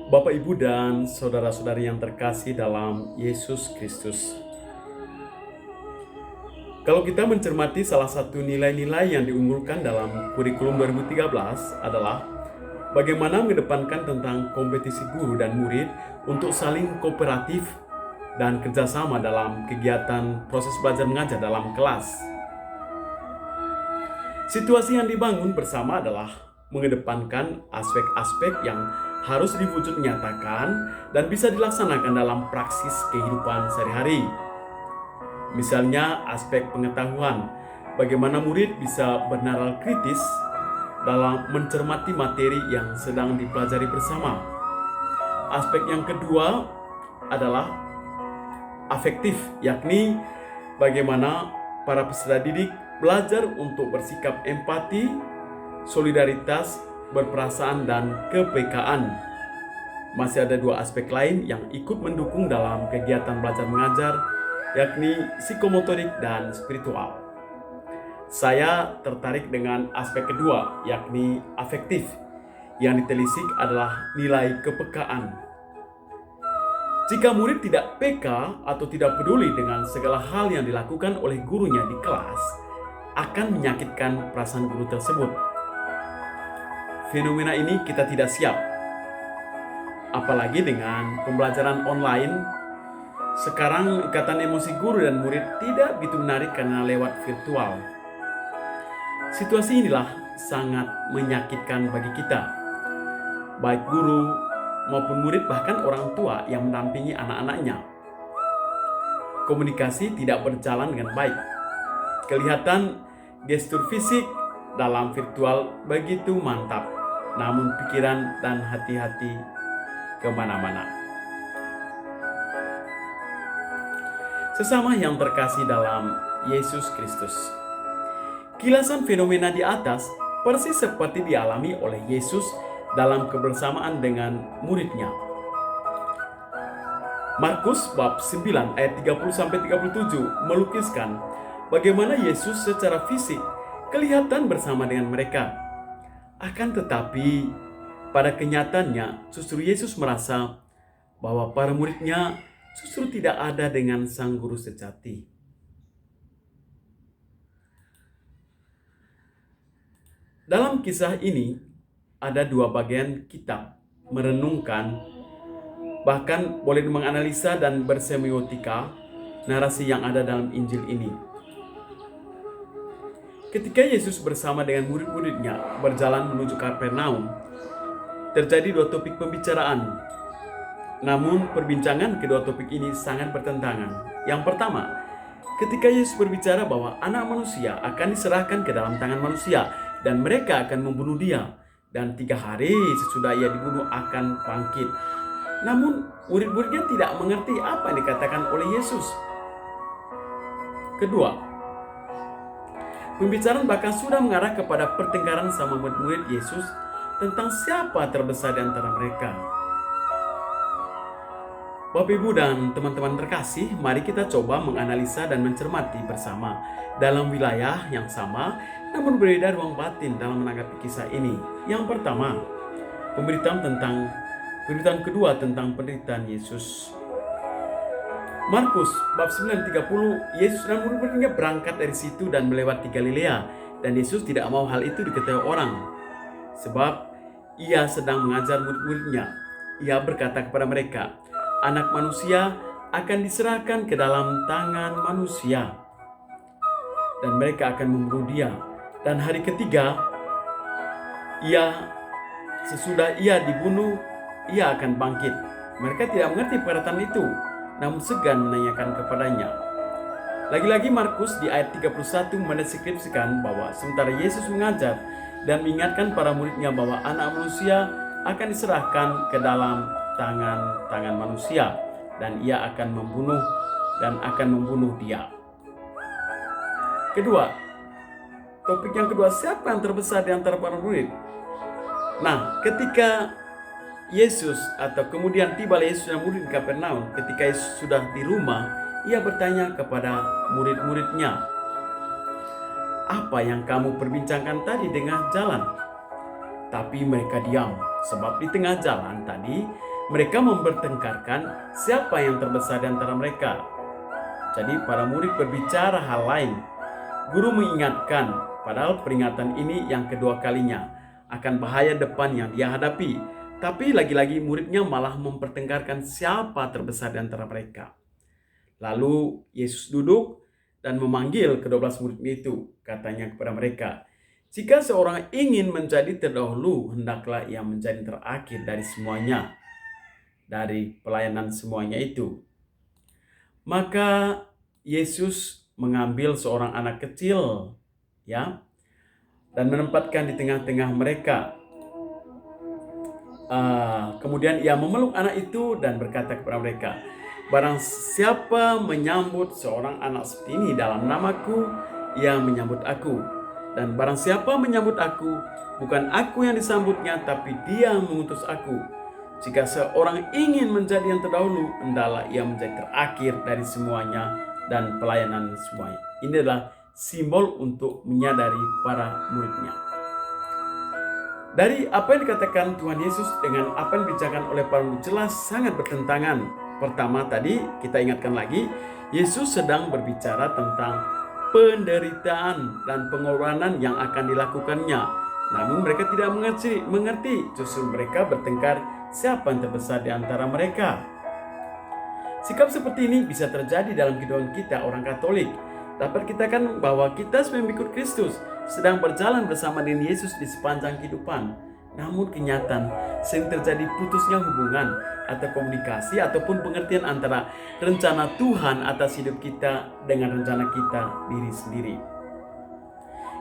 Bapak, Ibu, dan saudara-saudari yang terkasih dalam Yesus Kristus. Kalau kita mencermati salah satu nilai-nilai yang diunggulkan dalam kurikulum 2013 adalah bagaimana mengedepankan tentang kompetisi guru dan murid untuk saling kooperatif dan kerjasama dalam kegiatan proses belajar mengajar dalam kelas. Situasi yang dibangun bersama adalah mengedepankan aspek-aspek yang harus diwujud nyatakan dan bisa dilaksanakan dalam praksis kehidupan sehari-hari. Misalnya aspek pengetahuan, bagaimana murid bisa bernalar kritis dalam mencermati materi yang sedang dipelajari bersama. Aspek yang kedua adalah afektif, yakni bagaimana para peserta didik belajar untuk bersikap empati, solidaritas, berperasaan, dan kepekaan. Masih ada dua aspek lain yang ikut mendukung dalam kegiatan belajar mengajar, yakni psikomotorik dan spiritual. Saya tertarik dengan aspek kedua, yakni afektif. Yang ditelisik adalah nilai kepekaan. Jika murid tidak peka atau tidak peduli dengan segala hal yang dilakukan oleh gurunya di kelas, akan menyakitkan perasaan guru tersebut. Fenomena ini kita tidak siap. Apalagi dengan pembelajaran online, sekarang ikatan emosi guru dan murid tidak begitu menarik karena lewat virtual. Situasi inilah sangat menyakitkan bagi kita, baik guru maupun murid, bahkan orang tua yang mendampingi anak-anaknya. Komunikasi tidak berjalan dengan baik. Kelihatan gestur fisik dalam virtual begitu mantap, namun pikiran dan hati-hati kemana-mana. Sesama yang terkasih dalam Yesus Kristus, kilasan fenomena di atas persis seperti dialami oleh Yesus dalam kebersamaan dengan muridnya. Markus bab 9 ayat 30-37 melukiskan bagaimana Yesus secara fisik kelihatan bersama dengan mereka. Akan tetapi, pada kenyataannya justru Yesus merasa bahwa para muridnya justru tidak ada dengan Sang Guru sejati. Dalam kisah ini, ada dua bagian kitab merenungkan, bahkan boleh menganalisa dan bersemiotika narasi yang ada dalam Injil ini. Ketika Yesus bersama dengan murid-muridnya berjalan menuju Kapernaum, terjadi dua topik pembicaraan. Namun perbincangan kedua topik ini sangat bertentangan. Yang pertama, ketika Yesus berbicara bahwa anak manusia akan diserahkan ke dalam tangan manusia dan mereka akan membunuh dia, dan 3 hari sesudah ia dibunuh akan bangkit. Namun murid-muridnya tidak mengerti apa yang dikatakan oleh Yesus. Kedua, pembicaraan bahkan sudah mengarah kepada pertengkaran sama murid-murid Yesus tentang siapa terbesar di antara mereka. Bapak, Ibu, dan teman-teman terkasih, mari kita coba menganalisa dan mencermati bersama dalam wilayah yang sama, namun berbeda ruang batin dalam menanggapi kisah ini. Yang pertama, pemberitaan kedua tentang penderitaan Yesus. Markus bab 9:30, Yesus dan murid-muridnya berangkat dari situ dan melewati Galilea, dan Yesus tidak mau hal itu diketahui orang, sebab ia sedang mengajar murid-muridnya. Ia berkata kepada mereka, Anak manusia akan diserahkan ke dalam tangan manusia, dan mereka akan membunuh dia. Dan hari ketiga, sesudah ia dibunuh, ia akan bangkit. Mereka tidak mengerti perkataan itu, namun segan menanyakan kepadanya. Lagi-lagi Markus di ayat 31 mendeskripsikan bahwa sementara Yesus mengajar dan mengingatkan para muridnya bahwa anak manusia akan diserahkan ke dalam tangan manusia, dan ia akan membunuh dia. Kedua, topik yang kedua, siapa yang terbesar di antara para murid? Nah, ketika Yesus atau kemudian tiba Yesus dan murid di Kapernaum, ketika Yesus sudah di rumah, ia bertanya kepada murid-muridnya, apa yang kamu perbincangkan tadi dengan jalan? Tapi mereka diam, sebab di tengah jalan tadi mereka mempertengkarkan siapa yang terbesar di antara mereka. Jadi para murid berbicara hal lain. Guru mengingatkan, padahal peringatan ini yang kedua kalinya, akan bahaya depan yang dia hadapi. Tapi lagi-lagi muridnya malah mempertengkarkan siapa terbesar di antara mereka. Lalu Yesus duduk dan memanggil ke-12 murid itu. Katanya kepada mereka, jika seorang ingin menjadi terdahulu, hendaklah ia menjadi terakhir dari semuanya, dari pelayanan semuanya itu. Maka Yesus mengambil seorang anak kecil, ya, dan menempatkan di tengah-tengah mereka. Kemudian ia memeluk anak itu dan berkata kepada mereka, barang siapa menyambut seorang anak seperti ini dalam namaku, ia menyambut aku. Dan barang siapa menyambut aku, bukan aku yang disambutnya, tapi dia yang mengutus aku. Jika seorang ingin menjadi yang terdahulu, hendaklah ia menjadi terakhir dari semuanya dan pelayanan semuanya. Ini adalah simbol untuk menyadari para muridnya. Dari apa yang dikatakan Tuhan Yesus dengan apa yang dibicarakan oleh para murid jelas sangat bertentangan. Pertama tadi kita ingatkan lagi, Yesus sedang berbicara tentang penderitaan dan pengorbanan yang akan dilakukannya. Namun mereka tidak mengerti. Justru mereka bertengkar siapa yang terbesar di antara mereka. Sikap seperti ini bisa terjadi dalam kehidupan kita orang Katolik. Dapat kita katakan bahwa kita sebagai pengikut Kristus sedang berjalan bersama dengan Yesus di sepanjang kehidupan. Namun kenyataan sering terjadi putusnya hubungan atau komunikasi ataupun pengertian antara rencana Tuhan atas hidup kita dengan rencana kita diri sendiri.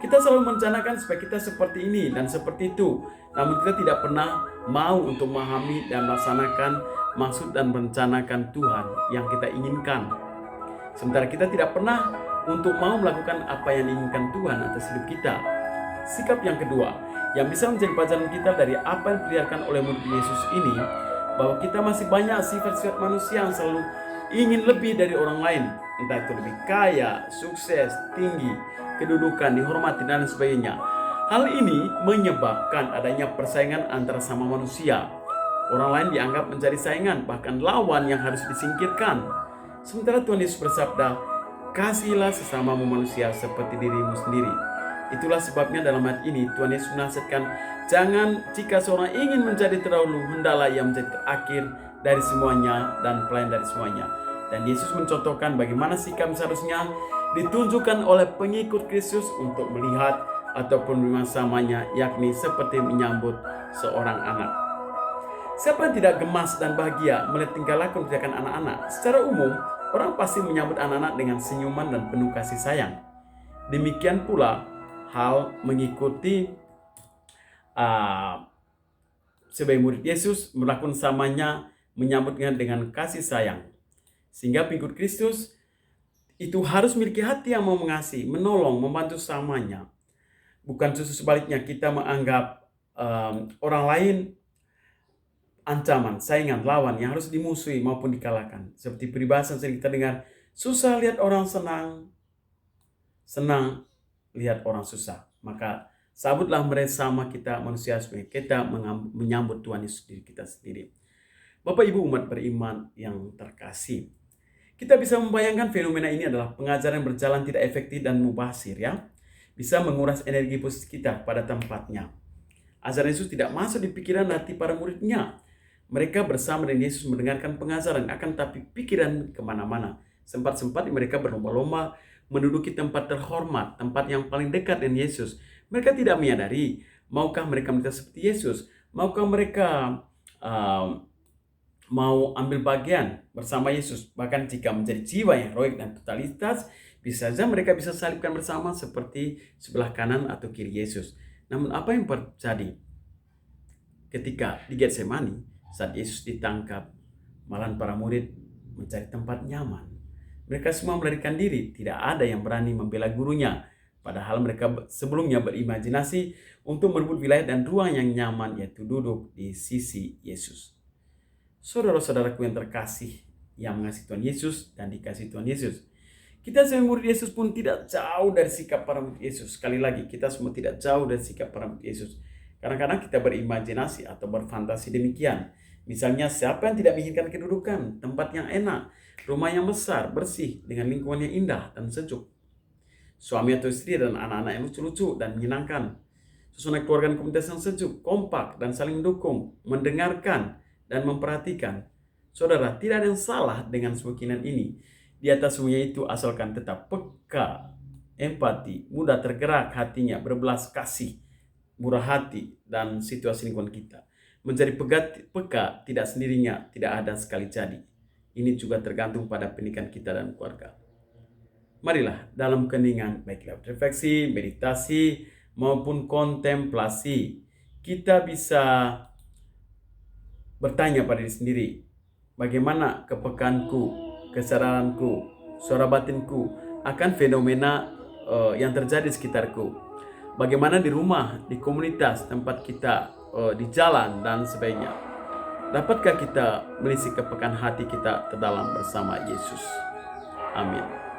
Kita selalu merencanakan supaya kita seperti ini dan seperti itu, namun kita tidak pernah mau untuk memahami dan melaksanakan maksud dan merencanakan Tuhan yang kita inginkan. Sementara kita tidak pernah untuk mau melakukan apa yang diinginkan Tuhan atas hidup kita. Sikap yang kedua, yang bisa menjadi pelajaran kita dari apa yang diperlihatkan oleh murid Yesus ini, bahwa kita masih banyak sifat-sifat manusia yang selalu ingin lebih dari orang lain, entah itu lebih kaya, sukses, tinggi, kedudukan, dihormati, dan sebagainya. Hal ini menyebabkan adanya persaingan antara sama manusia. Orang lain dianggap menjadi saingan, bahkan lawan yang harus disingkirkan. Sementara Tuhan Yesus bersabda, kasihilah sesamamu manusia seperti dirimu sendiri. Itulah sebabnya dalam ayat ini Tuhan Yesus menasihatkan, jangan jika seorang ingin menjadi terdahulu, hendaklah ia menjadi terakhir dari semuanya dan pelayan dari semuanya. Dan Yesus mencontohkan bagaimana sikap seharusnya ditunjukkan oleh pengikut Kristus untuk melihat ataupun bersamanya, yakni seperti menyambut seorang anak. Siapa yang tidak gemas dan bahagia melihat tingkah laku tindakan anak-anak? Secara umum, orang pasti menyambut anak-anak dengan senyuman dan penuh kasih sayang. Demikian pula hal mengikuti sebagai murid Yesus melakukan samanya, menyambutnya dengan kasih sayang. Sehingga pengikut Kristus itu harus memiliki hati yang mau mengasihi, menolong, membantu samanya. Bukan justru sebaliknya, kita menganggap orang lain ancaman, saingan, lawan yang harus dimusuhi maupun dikalahkan. Seperti peribahasa sering kita dengar, susah lihat orang senang, senang lihat orang susah. Maka sambutlah bersama kita manusia supaya kita menyambut Tuhan Yesus diri kita sendiri. Bapak Ibu umat beriman yang terkasih, kita bisa membayangkan fenomena ini adalah pengajaran yang berjalan tidak efektif dan mubazir, ya. Bisa menguras energi positif kita pada tempatnya. Ajaran Yesus tidak masuk di pikiran hati para muridnya. Mereka bersama dengan Yesus mendengarkan pengajaran, akan tapi pikiran kemana-mana. Sempat-sempat mereka berlomba-lomba menduduki tempat terhormat, tempat yang paling dekat dengan Yesus. Mereka tidak menyadari, maukah mereka menjadi seperti Yesus? Maukah mereka mau ambil bagian bersama Yesus? Bahkan jika menjadi jiwa yang heroik dan totalitas, bisa saja mereka bisa salibkan bersama seperti sebelah kanan atau kiri Yesus. Namun apa yang terjadi ketika di Getsemani saat Yesus ditangkap? Malahan para murid mencari tempat nyaman. Mereka semua melarikan diri, tidak ada yang berani membela gurunya. Padahal mereka sebelumnya berimajinasi untuk merebut wilayah dan ruang yang nyaman, yaitu duduk di sisi Yesus. Saudara-saudaraku yang terkasih, yang mengasihi Tuhan Yesus dan dikasihi Tuhan Yesus, kita sebagai murid Yesus pun tidak jauh dari sikap para murid Yesus. Sekali lagi, kita semua tidak jauh dari sikap para murid Yesus. Kadang-kadang kita berimajinasi atau berfantasi demikian. Misalnya, siapa yang tidak menginginkan kedudukan, tempat yang enak, rumah yang besar, bersih, dengan lingkungan yang indah dan sejuk. Suami atau istri dan anak-anak yang lucu-lucu dan menyenangkan. Susunan keluarga dan komunitas yang sejuk, kompak, dan saling mendukung, mendengarkan, dan memperhatikan. Saudara, tidak ada yang salah dengan kemungkinan ini. Di atas semuanya itu, asalkan tetap peka, empati, mudah tergerak hatinya, berbelas kasih, murah hati, dan situasi lingkungan kita. Menjadi peka tidak sendirinya, tidak ada sekali jadi. Ini juga tergantung pada pendidikan kita dan keluarga. Marilah dalam keningan, baik lewat refleksi, meditasi, maupun kontemplasi, kita bisa bertanya pada diri sendiri, bagaimana kepekaanku, kesadaranku, suara batinku akan fenomena yang terjadi di sekitarku. Bagaimana di rumah, di komunitas, tempat kita, di jalan, dan sebagainya. Dapatkah kita melisi kepekaan hati kita terdalam bersama Yesus? Amin.